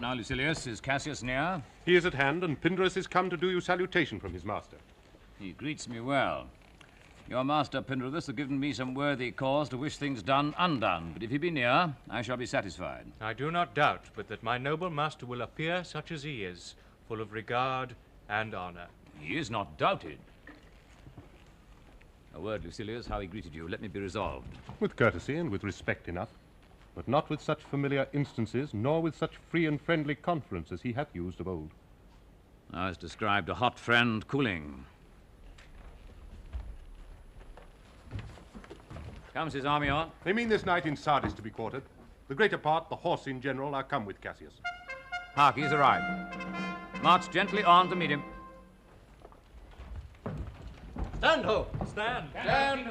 now, Lucilius? Is Cassius near? He is at hand, and Pindarus is come to do you salutation from his master. He greets me well. Your master, Pindarus, has given me some worthy cause to wish things done undone, but if he be near, I shall be satisfied. I do not doubt but that my noble master will appear such as he is, full of regard and honor. He is not doubted. A word, Lucilius, how he greeted you. Let me be resolved. With courtesy and with respect enough, but not with such familiar instances, nor with such free and friendly conference as he hath used of old. Thou hast described a hot friend cooling. Comes his army on? They mean this night in Sardis to be quartered. The greater part, the horse in general, are come with Cassius. Hark, he's arrived. March gently on to meet him. Stand, ho! Stand! Stand!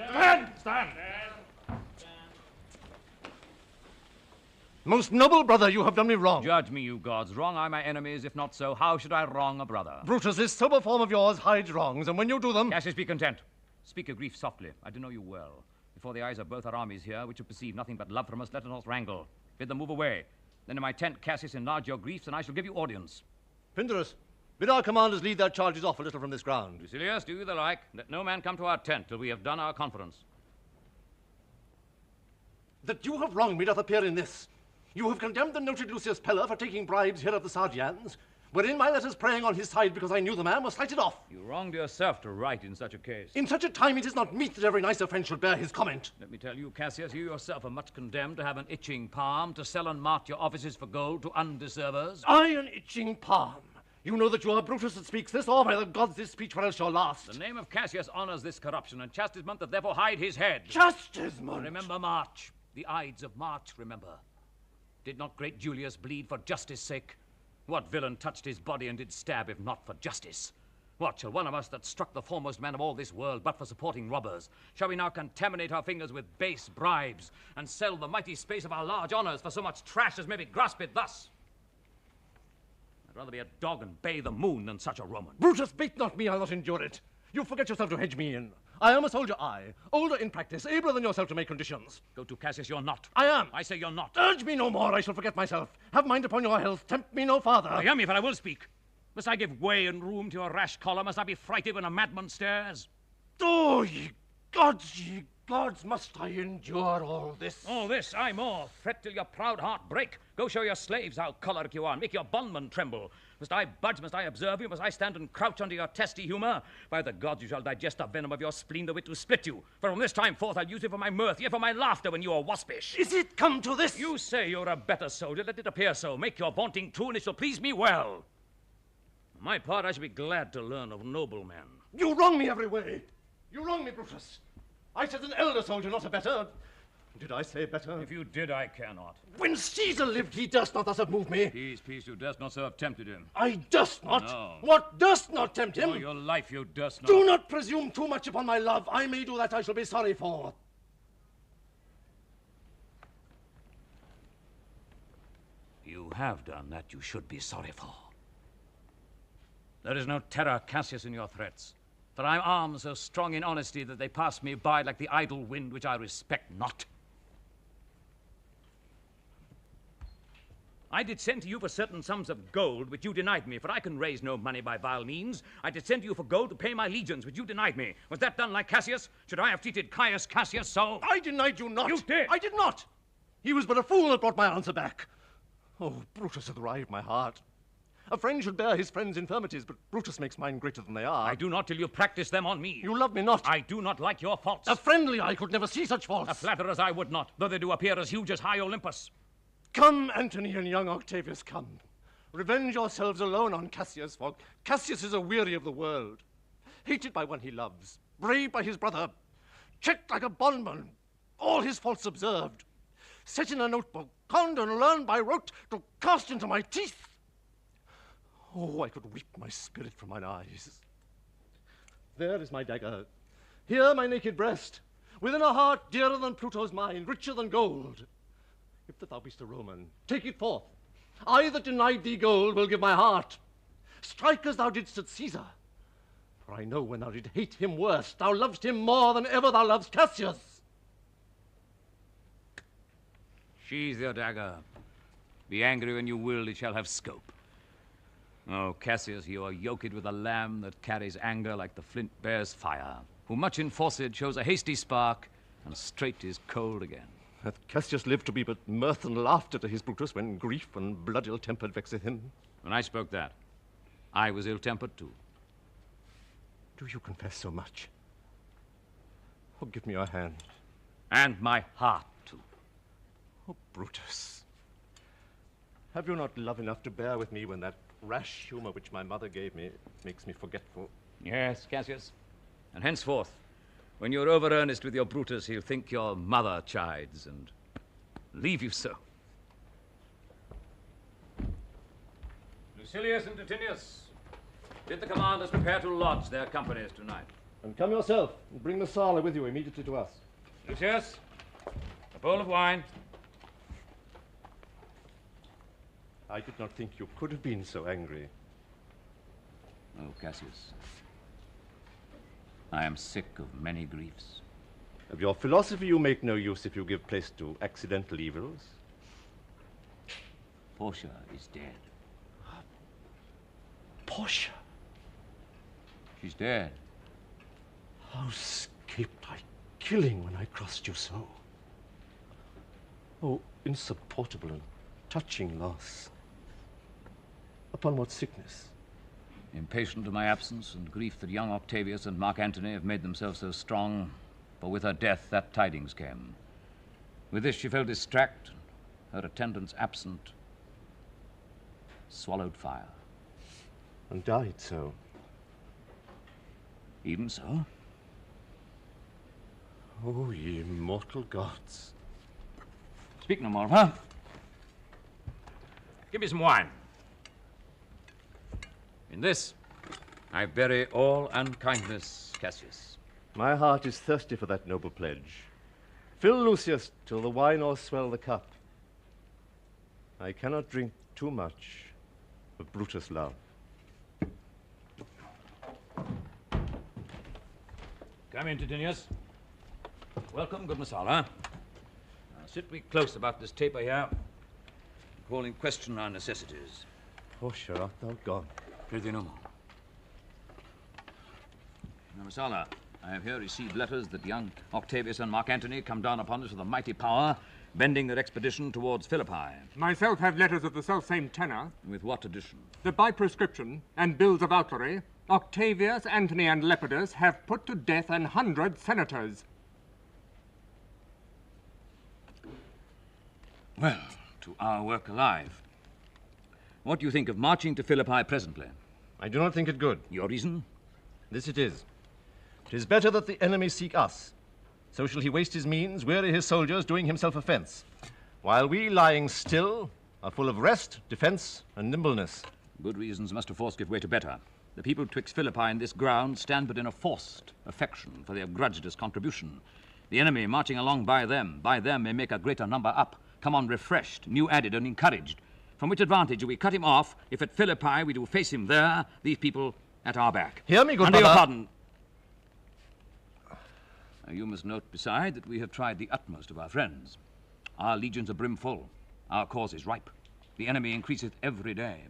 Stand! Stand! Most noble brother, you have done me wrong. Judge me, you gods. Wrong I my enemies. If not so, how should I wrong a brother? Brutus, this sober form of yours hides wrongs, and when you do them... Cassius, be content. Speak your grief softly. I do know you well. Before the eyes of both our armies here, which have perceived nothing but love from us, let us not wrangle. Bid them move away. Then in my tent, Cassius, enlarge your griefs, and I shall give you audience. Pindarus, bid our commanders lead their charges off a little from this ground. Lucilius, do you the like. Let no man come to our tent till we have done our conference. That you have wronged me doth appear in this. You have condemned the noted Lucius Pella for taking bribes here of the Sardians, wherein my letters praying on his side because I knew the man was slighted off. You wronged yourself to write in such a case. In such a time it is not meet that every nicer friend should bear his comment. Let me tell you, Cassius, you yourself are much condemned to have an itching palm, to sell and mart your offices for gold to undeservers. I an itching palm. You know that you are Brutus that speaks this, or by the gods this speech well shall last. The name of Cassius honors this corruption, and chastisement doth therefore hide his head. Chastisement! Remember March, the Ides of March, remember. Did not great Julius bleed for justice' sake? What villain touched his body and did stab if not for justice? What, shall one of us that struck the foremost man of all this world but for supporting robbers, shall we now contaminate our fingers with base bribes and sell the mighty space of our large honors for so much trash as may be grasped thus? I'd rather be a dog and bay the moon than such a Roman. Brutus, bait not me, I'll not endure it. You forget yourself to hedge me in. I am a soldier, older in practice, abler than yourself to make conditions. Go to, Cassius, you're not. I am. I say you're not. Urge me no more, I shall forget myself. Have mind upon your health, tempt me no farther. I am, if I will speak. Must I give way and room to your rash choler? Must I be frighted when a madman stares? Oh, ye gods, must I endure all this? All this, aye more. Fret till your proud heart break. Go show your slaves how choleric you are. Make your bondmen tremble. Must I budge? Must I observe you? Must I stand and crouch under your testy humour? By the gods, you shall digest the venom of your spleen, the wit to split you. For from this time forth I'll use it for my mirth, yet for my laughter when you are waspish. Is it come to this? You say you're a better soldier. Let it appear so. Make your vaunting true, and it shall please me well. For my part, I shall be glad to learn of noble men. You wrong me every way. You wrong me, Brutus. I said an elder soldier, not a better. Did I say better? If you did, I cannot. When Caesar lived, he durst not thus have moved me. Peace, peace, you durst not so have tempted him. I durst not. No. What durst not tempt him? For your life you durst not. Do not presume too much upon my love. I may do that I shall be sorry for. You have done that you should be sorry for. There is no terror, Cassius, in your threats. For I am armed so strong in honesty that they pass me by like the idle wind which I respect not. I did send to you for certain sums of gold, which you denied me, for I can raise no money by vile means. I did send to you for gold to pay my legions, which you denied me. Was that done like Cassius? Should I have treated Caius Cassius so? I denied you not. You did. I did not. He was but a fool that brought my answer back. Oh, Brutus hath rived my heart. A friend should bear his friend's infirmities, but Brutus makes mine greater than they are. I do not till you practice them on me. You love me not. I do not like your faults. A friendly eye could never see such faults. A flatterer's I would not, though they do appear as huge as high Olympus. Come, Antony and young Octavius, come. Revenge yourselves alone on Cassius, for Cassius is aweary of the world. Hated by one he loves, braved by his brother, checked like a bondman, all his faults observed, set in a notebook, conned and learned by rote to cast into my teeth. Oh, I could weep my spirit from mine eyes. There is my dagger. Here my naked breast. Within a heart dearer than Pluto's mine, richer than gold. If that thou be'st a Roman, take it forth. I that denied thee gold will give my heart. Strike as thou didst at Caesar. For I know when thou did hate him worst, thou lovest him more than ever thou lovest Cassius. Sheathe your dagger. Be angry when you will, it shall have scope. Oh, Cassius, you are yoked with a lamb that carries anger like the flint bears fire, who much enforced shows a hasty spark, and straight is cold again. Hath Cassius lived to be but mirth and laughter to his Brutus, when grief and blood ill-tempered vexeth him? When I spoke that, I was ill-tempered too. Do you confess so much? Oh, give me your hand. And my heart too. Oh, Brutus. Have you not love enough to bear with me when that rash humor which my mother gave me makes me forgetful? Yes, Cassius. And henceforth, when you're over-earnest with your Brutus, he'll think your mother chides and leave you so. Lucilius and Dardanius, bid the commanders prepare to lodge their companies tonight. And come yourself, and bring Messala with you immediately to us. Lucius, a bowl of wine. I did not think you could have been so angry. Oh, Cassius, I am sick of many griefs. Of your philosophy you make no use if you give place to accidental evils. Portia is dead. Portia? She's dead. How escaped I killing when I crossed you so? Oh, insupportable and touching loss. Upon what sickness? Impatient of my absence and grief that young Octavius and Mark Antony have made themselves so strong, for with her death that tidings came. With this she fell distract, her attendants absent, swallowed fire. And died so. Even so? Oh, ye immortal gods. Speak no more of her. Give me some wine. In this, I bury all unkindness, Cassius. My heart is thirsty for that noble pledge. Fill, Lucius, till the wine o'erswell the cup. I cannot drink too much of Brutus' love. Come in, Dardanius. Welcome, good Messala. Now sit we close about this taper here, and call in question our necessities. Portia, art thou gone? Prithee no more. Now, Messala, I have here received letters that young Octavius and Mark Antony come down upon us with a mighty power, bending their expedition towards Philippi. Myself have letters of the self-same tenor. With what addition? That by prescription and bills of outlawry, Octavius, Antony, and Lepidus have put to death 100 senators. Well, to our work alive. What do you think of marching to Philippi presently? I do not think it good. Your reason? This it is. 'Tis better that the enemy seek us. So shall he waste his means, weary his soldiers, doing himself offence, while we, lying still, are full of rest, defence, and nimbleness. Good reasons must of force give way to better. The people twixt Philippi and this ground stand but in a forced affection, for they have grudged us contribution. The enemy, marching along by them may make a greater number up, come on refreshed, new added, and encouraged. From which advantage do we cut him off, if at Philippi we do face him there, these people at our back? Hear me, good Under brother. your pardon. You must note, beside, that we have tried the utmost of our friends. Our legions are brimful. Our cause is ripe. The enemy increaseth every day.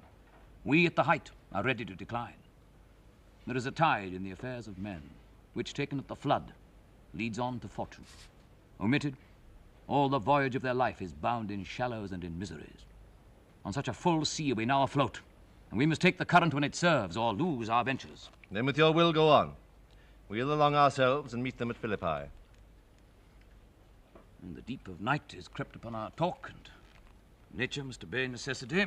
We at the height are ready to decline. There is a tide in the affairs of men, which, taken at the flood, leads on to fortune. Omitted, all the voyage of their life is bound in shallows and in miseries. On such a full sea are we now afloat, and we must take the current when it serves, or lose our ventures. Then with your will go on. We'll along ourselves and meet them at Philippi. And the deep of night is crept upon our talk, and nature must obey necessity,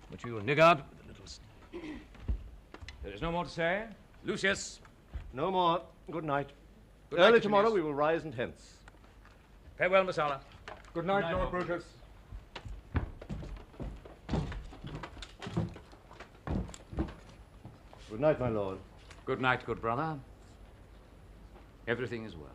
which we will niggard with a little... There is no more to say. Lucius. No more. Good night. Good Early night, tomorrow Julius. we will rise and hence. Farewell, Messala. Good night, Lord Brutus. Good night, my lord. Good night, good brother. Everything is well.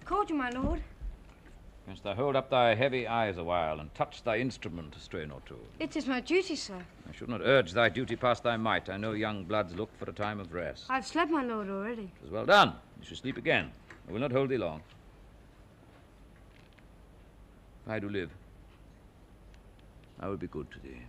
Called you, my lord. Canst thou hold up thy heavy eyes a while, and touch thy instrument a strain or two? It is my duty, sir. I should not urge thy duty past thy might. I know young bloods look for a time of rest. I've slept, my lord, already. 'Twas well done. You should sleep again. I will not hold thee long. If I do live, I will be good to thee.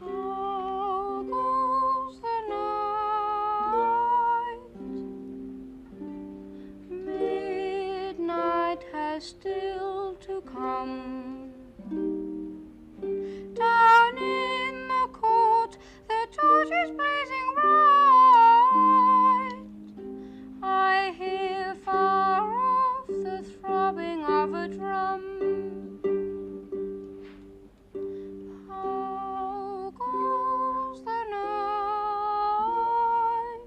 How goes the night? Midnight has still to come. Down in the court, the torch is blazing bright. I hear far off the throbbing of a drum. How goes the night?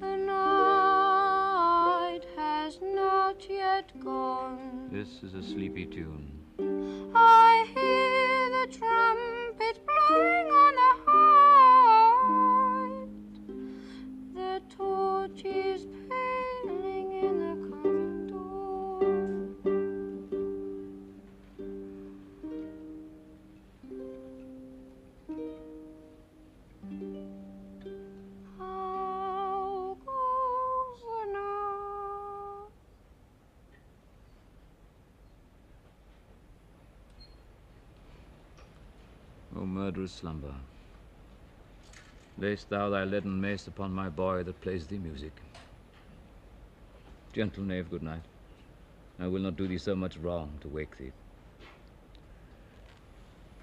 The night has not yet gone. This is a sleepy tune. I hear the trumpet blowing on the height. The torch is paling in the coming dawn. How goes the night? O murderous slumber, lay'st thou thy leaden mace upon my boy that plays thee music. Gentle knave, good night. I will not do thee so much wrong to wake thee.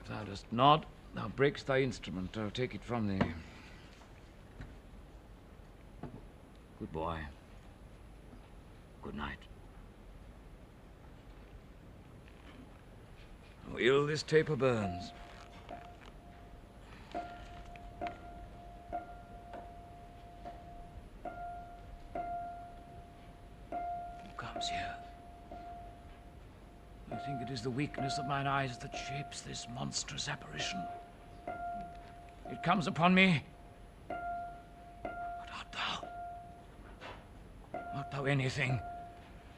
If thou dost not, thou breakst thy instrument. I'll take it from thee. Good boy. Good night. How ill this taper burns. Here. I think it is the weakness of mine eyes that shapes this monstrous apparition. It comes upon me. What art thou? Art thou anything?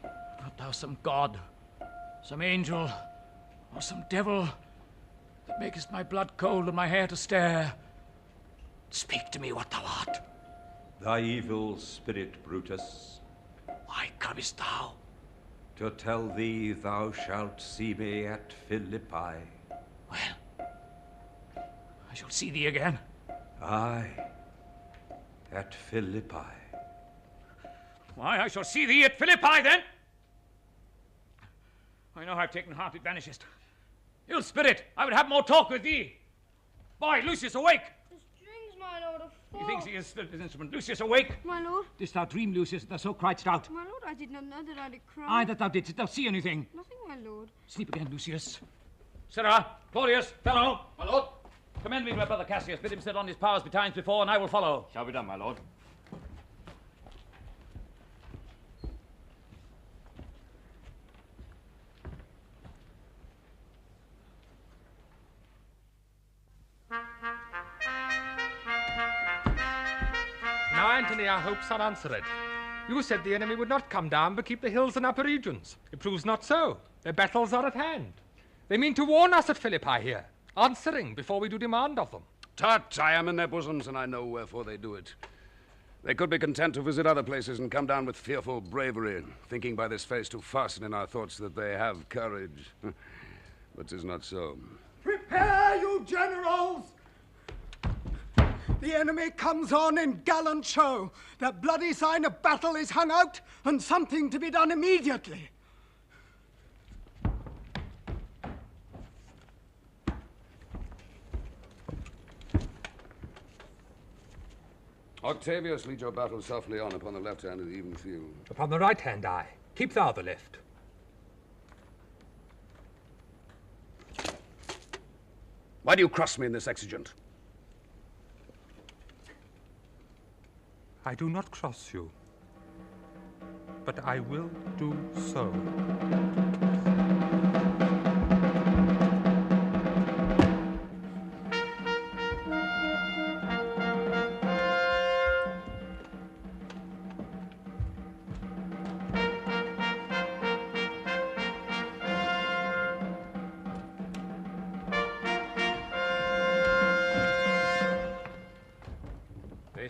Art thou some god, some angel, or some devil that makest my blood cold and my hair to stare? Speak to me what thou art. Thy evil spirit, Brutus. Why comest thou? To tell thee thou shalt see me at Philippi. Well, I shall see thee again. Aye, at Philippi. Why, I shall see thee at Philippi, then. I know I've taken heart, it vanishest. Ill spirit, I would have more talk with thee. Boy, Lucius, awake! The strings, my lord, are full. He thinks he has spilled his instrument. Lucius, awake! My lord? Didst thou dream, Lucius, that thou so criedst out? My lord, I did not know that I did cry. Aye, that thou didst. Did thou see anything? Nothing, my lord. Sleep again, Lucius. Sirrah, Claudius, fellow, my lord. Commend me to my brother Cassius. Bid him sit on his powers betimes before, and I will follow. Shall be done, my lord. Now, Antony, our hopes are answered. You said the enemy would not come down, but keep the hills and upper regions. It proves not so. Their battles are at hand. They mean to warn us at Philippi here, answering before we do demand of them. Tut, I am in their bosoms, and I know wherefore they do it. They could be content to visit other places and come down with fearful bravery, thinking by this face to fasten in our thoughts that they have courage. But 'tis not so. Prepare, you generals! The enemy comes on in gallant show. The bloody sign of battle is hung out, and something to be done immediately. Octavius, lead your battle softly on upon the left hand of the even field. Upon the right hand, I. Keep thou the left. Why do you cross me in this exigent? I do not cross you, but I will do so.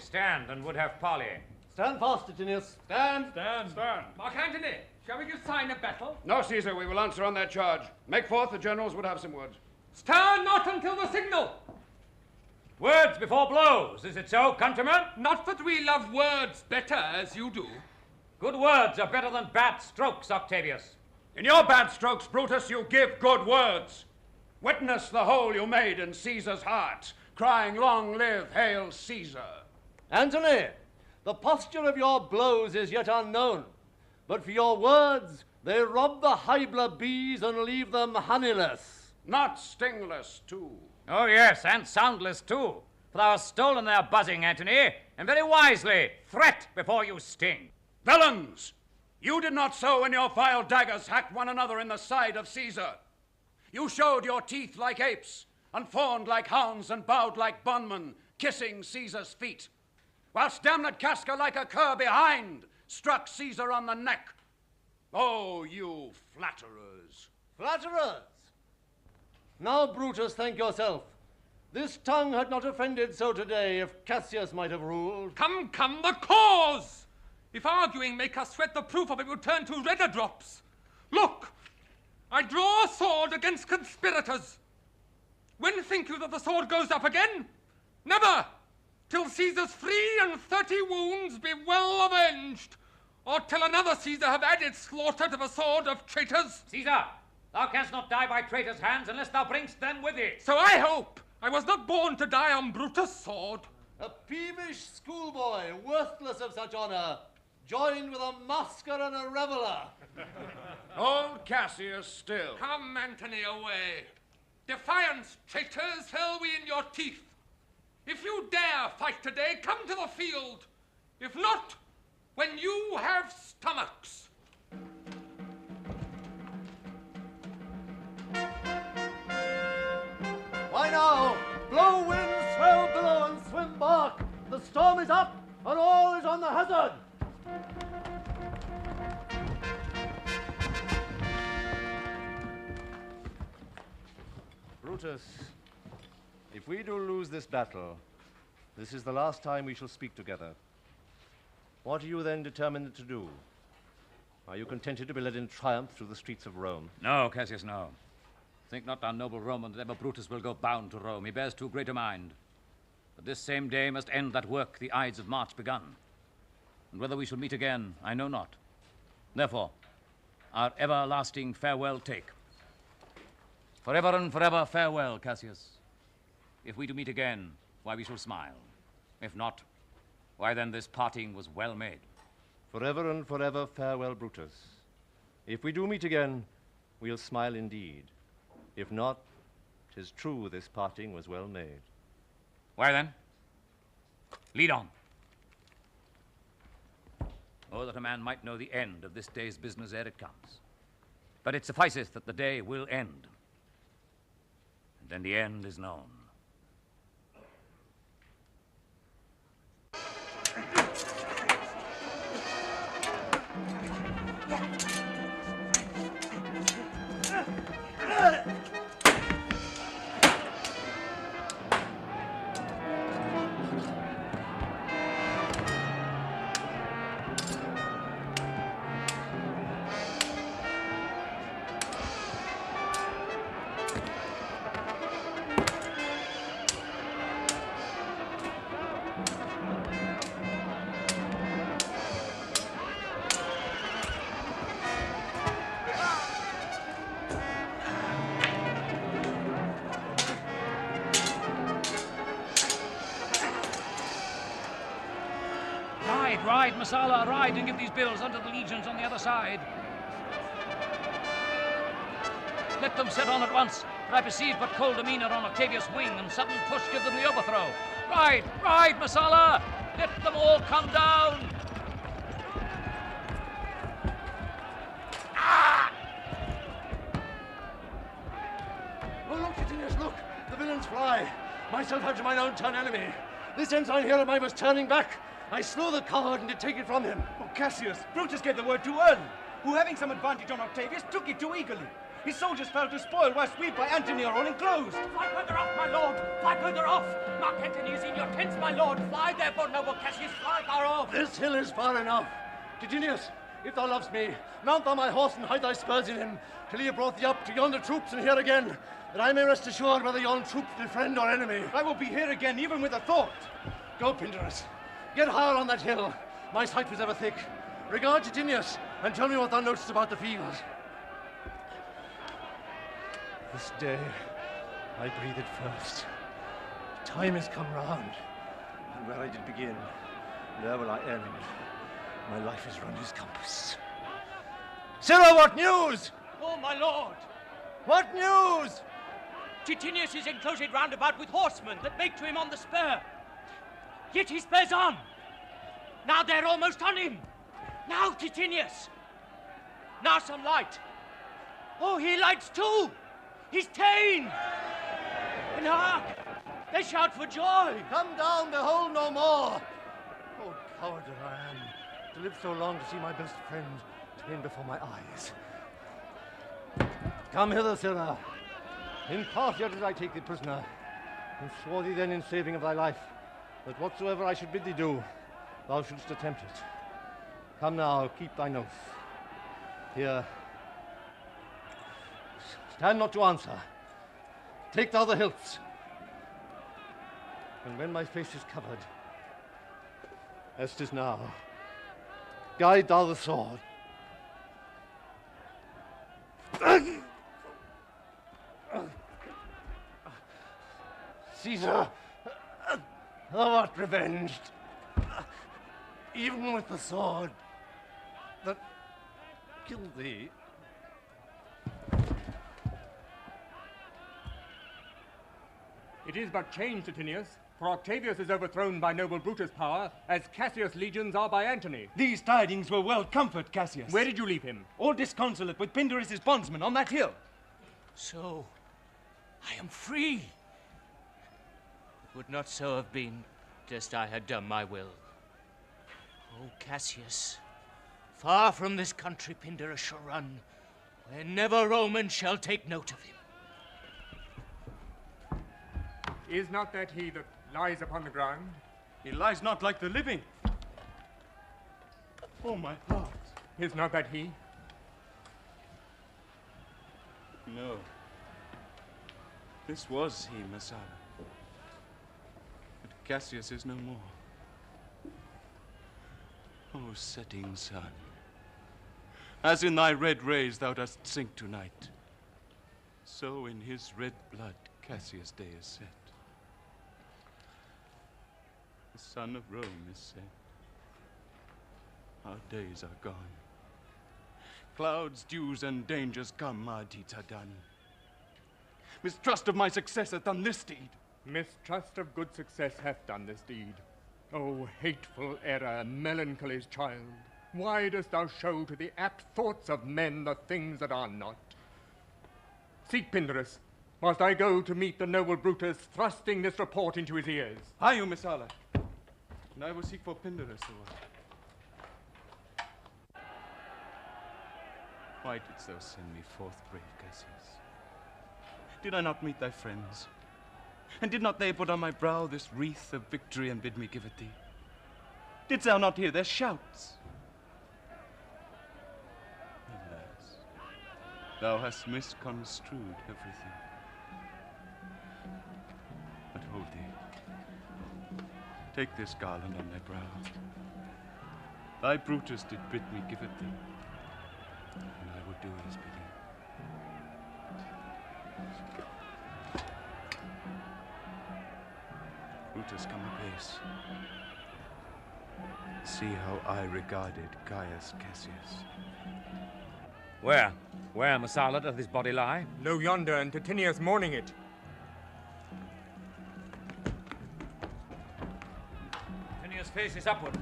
stand and would have parley. Stand fast, Dardanius. Stand. Stand. Mark Antony, shall we give sign of battle? No, Caesar, we will answer on that charge. Make forth, the generals would have some words. Stand not until the signal. Words before blows, is it so, countrymen? Not that we love words better as you do. Good words are better than bad strokes, Octavius. In your bad strokes, Brutus, you give good words. Witness the hole you made in Caesar's heart, crying, "Long live, hail Caesar." Antony, the posture of your blows is yet unknown, but for your words, they rob the Hybla bees and leave them honeyless. Not stingless, too. Oh, yes, and soundless, too. For thou hast stolen their buzzing, Antony, and very wisely. Threat before you sting. Villains! You did not so when your vile daggers hacked one another in the side of Caesar. You showed your teeth like apes, and fawned like hounds, and bowed like bondmen, kissing Caesar's feet, whilst damned Casca, like a cur behind, struck Caesar on the neck. Oh, you flatterers! Flatterers! Now, Brutus, thank yourself. This tongue had not offended so today if Cassius might have ruled. Come, the cause! If arguing make us sweat, the proof of it will turn to redder drops. Look, I draw a sword against conspirators. When think you that the sword goes up again? Never, till Caesar's 330 wounds be well avenged, or till another Caesar have added slaughter to the sword of traitors. Caesar, thou canst not die by traitors' hands unless thou bringst them with thee. So I hope. I was not born to die on Brutus' sword. A peevish schoolboy, worthless of such honor, joined with a masker and a reveller. Old Cassius still. Come, Antony, away. Defiance, traitors, hurl we in your teeth. If you dare fight today, come to the field. If not, when you have stomachs. Why now? Blow wind, swell billow, and swim bark. The storm is up, and all is on the hazard. Brutus, if we do lose this battle, this is the last time we shall speak together. What are you then determined to do? Are you contented to be led in triumph through the streets of Rome? No, Cassius, no. Think not, thou noble Roman, that ever Brutus will go bound to Rome. He bears too great a mind. But this same day must end that work the Ides of March begun. And whether we shall meet again, I know not. Therefore, our everlasting farewell take. Forever and forever farewell, Cassius. If we do meet again, why we shall smile. If not, why then this parting was well made. Forever and forever farewell, Brutus. If we do meet again, we'll smile indeed. If not, 'tis true this parting was well made. Why then? Lead on. Oh, that a man might know the end of this day's business ere it comes. But it sufficeth that the day will end. And then the end is known. Ride, Messala, ride and give these bills unto the legions on the other side. Let them set on at once, for I perceive but cold demeanor on Octavius' wing, and sudden push give them the overthrow. Ride, ride, Messala! Let them all come down! Oh, look, Dardanius, look! The villains fly. Myself out to mine own turn enemy. This ensign here of mine was turning back. I slew the coward and did take it from him. Oh, Cassius, Brutus gave the word too early, who having some advantage on Octavius took it too eagerly. His soldiers fell to spoil, whilst we by Antony are all enclosed. Fly further off, my lord! Fly further off! Mark Antony is in your tents, my lord! Fly therefore, noble Cassius, fly far off! This hill is far enough. Titinius, if thou lovest me, mount thou my horse and hide thy spurs in him, till he have brought thee up to yonder troops and here again, that I may rest assured whether yon troops be friend or enemy. I will be here again, even with a thought. Go, Pindarus. Get higher on that hill. My sight was ever thick. Regard Titinius, and tell me what thou knowest about the field. This day, I breathed first. Time is come round, and where I did begin, there will I end. My life is run his compass. Sirrah, what news? Oh, my lord! What news? Titinius is enclosed round about with horsemen that make to him on the spur. Yet he spurs on. Now they're almost on him. Now Titinius. Now some light. Oh, he lights too. He's ta'en. And hark, they shout for joy. Come down, behold no more. Oh, coward that I am, to live so long to see my best friend ta'en before my eyes. Come hither, Sirrah. In Parthia did I take thee prisoner, and swore thee then in saving of thy life, that whatsoever I should bid thee do, thou shouldst attempt it. Come now, keep thine oath. Here. Stand not to answer. Take thou the hilts. And when my face is covered, as 'tis now, guide thou the sword. Caesar, thou art revenged, even with the sword that killed thee. It is but change, Titinius, for Octavius is overthrown by noble Brutus' power, as Cassius' legions are by Antony. These tidings will well comfort Cassius. Where did you leave him? All disconsolate with Pindarus' bondsmen on that hill. So, I am free. It would not so have been, just I had done my will. Oh, Cassius, far from this country Pindarus shall run, where never Roman shall take note of him. Is not that he that lies upon the ground? He lies not like the living. Oh, my heart. Is not that he? No. This was he, Messala. But Cassius is no more. O setting sun, as in thy red rays thou dost sink tonight, so in his red blood Cassius' day is set. The sun of Rome is set. Our days are gone. Clouds, dews, and dangers come, our deeds are done. Mistrust of my success hath done this deed. Mistrust of good success hath done this deed. O hateful error, melancholy's child, why dost thou show to the apt thoughts of men the things that are not? Seek Pindarus, whilst I go to meet the noble Brutus, thrusting this report into his ears. Hie you, Messala, and I will seek for Pindarus the while. Why didst thou send me forth, brave Cassius? Did I not meet thy friends? And did not they put on my brow this wreath of victory and bid me give it thee? Didst thou not hear their shouts? Alas, thou hast misconstrued everything. But hold thee. Take this garland on thy brow. Thy Brutus did bid me give it thee, and I will do his bidding. Brutus, come apace. See how I regarded Caius Cassius. Where? Where, Messala, doth his body lie? Lo yonder, and Titinius mourning it. Titinius' face is upward.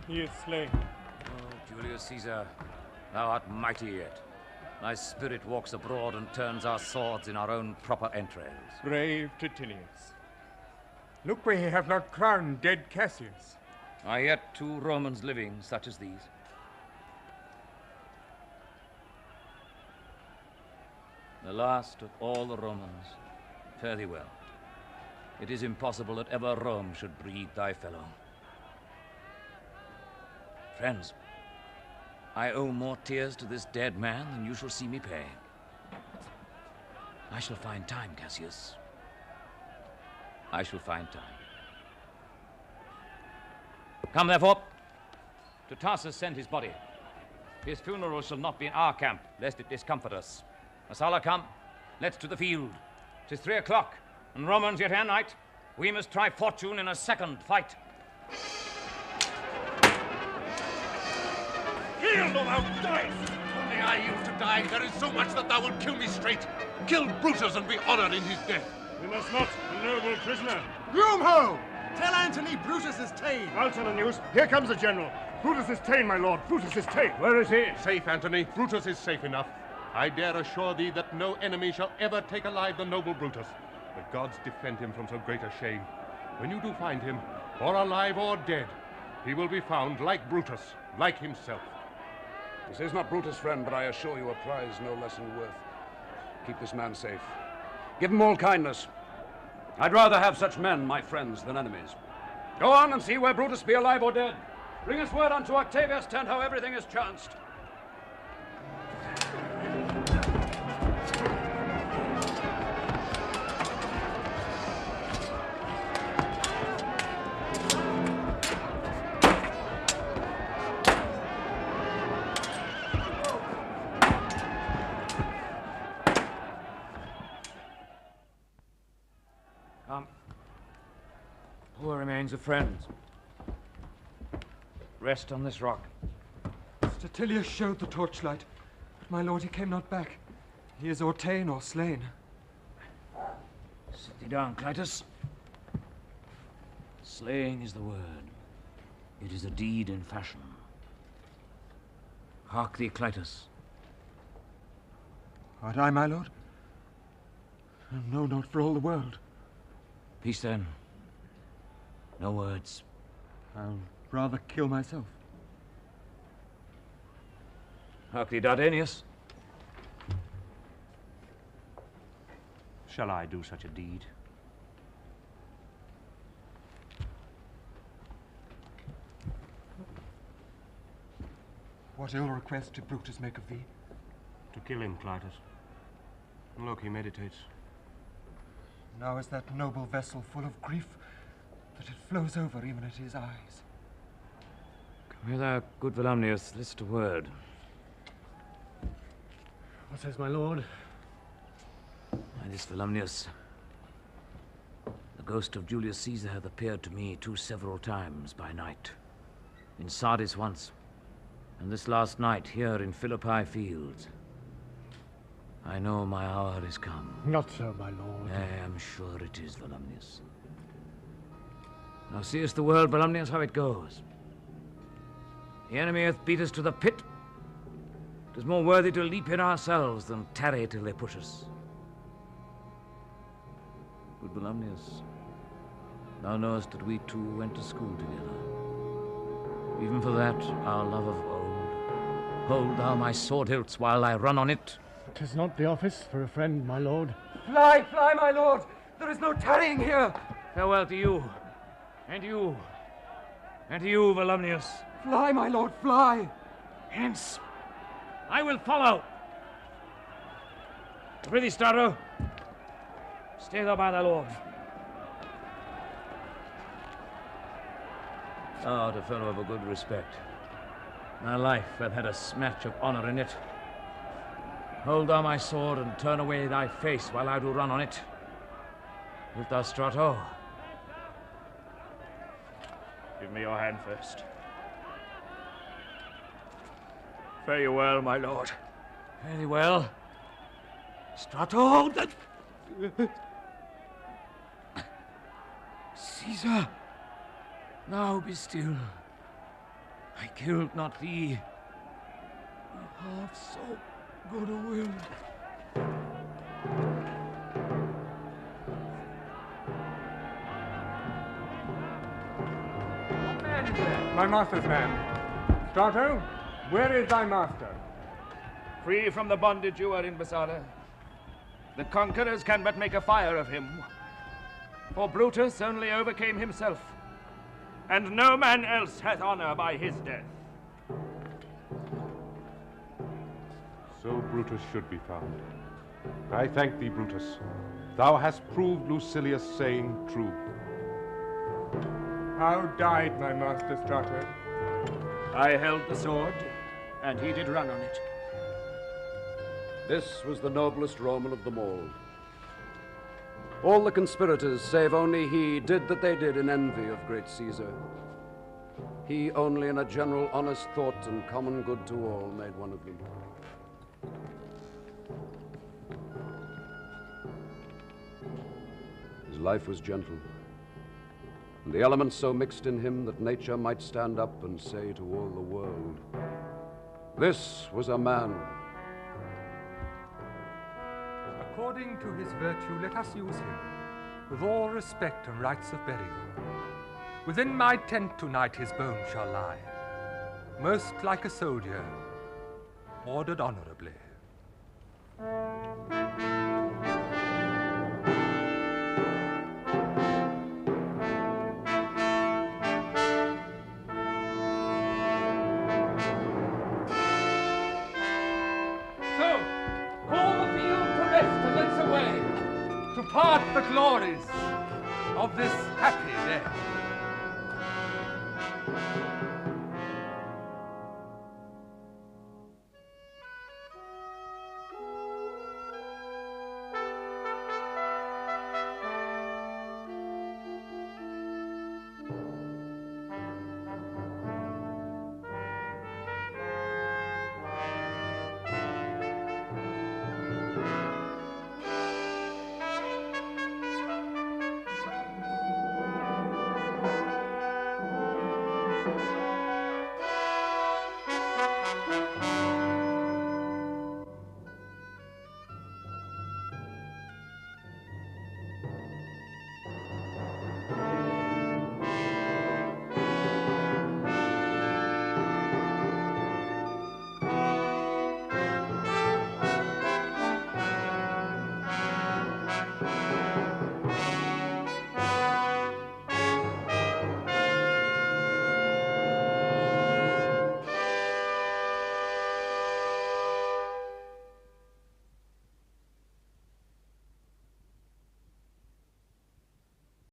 He is slain. Oh, Julius Caesar, thou art mighty yet. Thy spirit walks abroad and turns our swords in our own proper entrails. Brave Titinius. Look where he have not crowned dead Cassius. Are yet 2 Romans living such as these? the last of all the Romans. Fare thee well. It is impossible that ever Rome should breed thy fellow. Friends, I owe more tears to this dead man than you shall see me pay. I shall find time, Cassius. I shall find time. Come, therefore. To Tarsus send his body. His funeral shall not be in our camp, lest it discomfort us. Messala, come. Let's to the field. 'Tis 3 o'clock, and Romans yet ere night. We must try fortune in a second fight. Yield, or thou diest! Only I yield to die. There is so much that thou wilt kill me straight. Kill Brutus and be honored in his death. We must not, a noble prisoner. Groom ho! Tell Antony Brutus is ta'en. I'll tell the news. Here comes the general. Brutus is ta'en, my lord. Brutus is ta'en. Where is he? Safe, Antony. Brutus is safe enough. I dare assure thee that no enemy shall ever take alive the noble Brutus. The gods defend him from so great a shame. When you do find him, or alive or dead, he will be found like Brutus, like himself. This is not Brutus, friend, but I assure you a prize no less in worth. Keep this man safe. Give him all kindness. I'd rather have such men, my friends, than enemies. Go on and see where Brutus be alive or dead. Bring us word unto Octavius' tent how everything is chanced. Poor remains of friends. Rest on this rock. Statilius showed the torchlight, but my lord, he came not back. He is or ta'en or slain. Sit thee down, Clitus. Slaying is the word. It is a deed in fashion. Hark thee, Clitus. Art I, my lord? No, not for all the world. Peace then. No words. I'll rather kill myself. Hark thee, Dardanius. Shall I do such a deed? What ill request did Brutus make of thee? To kill him, Clitus. Look, he meditates. Now is that noble vessel full of grief that it flows over even at his eyes. Come here, thou good Volumnius, list a word. What says my lord? By this Volumnius, the ghost of Julius Caesar hath appeared to me 2 several times by night. In Sardis once, and this last night here in Philippi fields. I know my hour is come. Not so, my lord. I am sure it is, Volumnius. Now seest the world, Volumnius, how it goes. The enemy hath beat us to the pit. 'Tis more worthy to leap in ourselves than tarry till they push us. Good Volumnius, thou knowest that we two went to school together. Even for that, our love of old. Hold thou my sword hilts while I run on it. 'Tis not the office for a friend, my lord. Fly, fly, my lord! There is no tarrying here! Farewell to you, and you, and to you, Volumnius. Fly, my lord, fly! Hence, I will follow. Prithee, Starro, stay thou by thy lord. Thou art a fellow of a good respect. My life hath had a smatch of honor in it. Hold thou my sword and turn away thy face while I do run on it. Wilt thou, Strato? Give me your hand first. Fare you well, my lord. Very well. Strato! Caesar, now be still. I killed not thee. I have so good a will. What man is that? My master's man. Strato, where is thy master? Free from the bondage you are in, Messala. The conquerors can but make a fire of him. For Brutus only overcame himself, and no man else hath honor by his death. So Brutus should be found. I thank thee, Brutus. Thou hast proved Lucilius' saying true. How died my master's daughter? I held the sword, and he did run on it. This was the noblest Roman of them all. All the conspirators, save only he, did that they did in envy of great Caesar. He only in a general honest thought and common good to all made one of them. His life was gentle, and the elements so mixed in him that nature might stand up and say to all the world, this was a man. According to his virtue, let us use him, with all respect and rites of burial. Within my tent tonight his bones shall lie, most like a soldier, ordered honorably. To part the glories of this happy day.